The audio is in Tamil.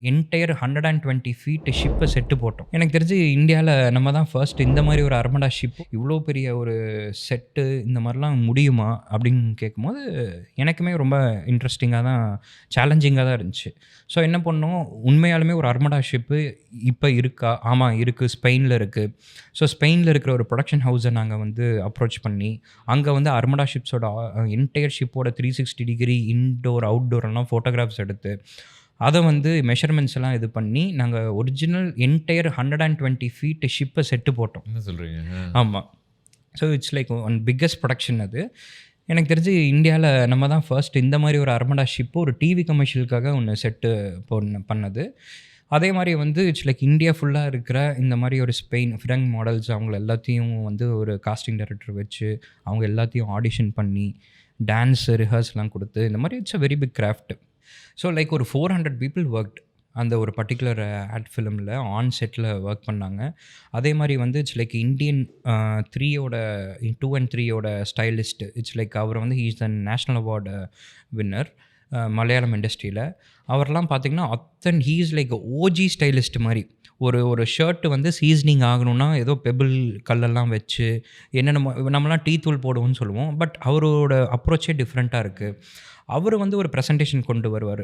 என்டையர் 120 ஃபீட் ஷிப்பை செட்டு போட்டோம். எனக்கு தெரிஞ்சு இந்தியால நம்ம தான் ஃபர்ஸ்ட் இந்த மாரி ஒரு அர்மடா ஷிப் இவ்ளோ பெரிய ஒரு செட்டு இந்த மாரிலாம் முடியுமா? அப்படின்னு கேட்கும்போது, எனக்குமே ரொம்ப இன்ட்ரஸ்டிங்கா தான் சேலஞ்சிங்கா தான் இருந்துச்சு. ஸோ என்ன பண்ணோம், உண்மையாலுமே ஒரு அர்மடா ஷிப்பு இப்ப இருக்கா? ஆமா இருக்கு. ஸ்பெயின்ல இருக்கு. ஸோ ஸ்பெயின்ல இருக்கிற ஒரு புரொடக்ஷன் ஹவுஸ நாங்க வந்து அப்ரோச் பண்ணி, அங்க வந்து அர்மடா ஷிப்ஸோட என்டையர் ஷிப்போட 360 டிகிரி இன்டோர், அவுட்டோர் எல்லாம் ஃபோட்டோகிராஃப்ஸ் எடுத்து அத வந்து மெஷர்மென்ட்ஸ் எல்லாம் இது பண்ணி, நாங்க ஒரிஜினல் என்டையர் 120 ஃபீட் ஷிப்ப செட்டு போட்டோம். என்ன சொல்றீங்க? ஆமா. So it's like one biggest production அது. எனக்கு தெரிஞ்சு இந்தியால நம்ம தான் ஃபர்ஸ்ட் இந்த மாரி ஒரு அர்மடா ஷிப் ஒரு டிவி கமர்ஷியலுக்காக ஒண்ணு செட்டு பண்ணது. அதே மாரி வந்து இட்ஸ் லைக் இந்தியா ஃபுல்லா இருக்கிற இந்த மாரி ஒரு ஸ்பெயின், ஃபிரங் மாடல்ஸ் அவங்கள எல்லாத்தையும் வந்து ஒரு காஸ்டிங் டைரக்டர் வச்சு, அவங்க எல்லாத்தையும் ஆடிஷன் பண்ணி, டான்ஸ் ரிஹர்சல்லாம் குடுத்து, இந்த மாரி it's a very big craft. So like ஒரு 400 பீப்பிள் வொர்க்ட். அந்த ஒரு பர்ட்டிகுலர் ஆட் ஃபிலிமில ஆன் செட்ல வொர்க் பண்ணாங்க. அதே மாரி வந்து இட்ஸ் லைக் இண்டியன் 3 ஓட 2 அண்ட் 3 ஓட ஸ்டைலிஸ்ட். இட்ஸ் லைக் அவர் வந்து he is the national award winner Malayalam இண்டஸ்ட்ரியில. அவர்லாம் பார்த்தீங்கன்னா, he is like OG stylist மாரி. ஒரு ஒரு ஷர்ட் வந்து சீசனிங் ஆகணும்னா, ஏதோ பெபிள் கல்லெல்லாம் வச்சு என்னென்னமோ நம்மலாம் டீ தூள் போடுவோம்னு சொல்லுவோம். பட் அவரோட அப்ரோச்சே டிஃப்ரெண்ட்டா இருக்கு. அவரு வந்து ஒரு பிரசன்டேஷன் கொண்டு வருவாரு.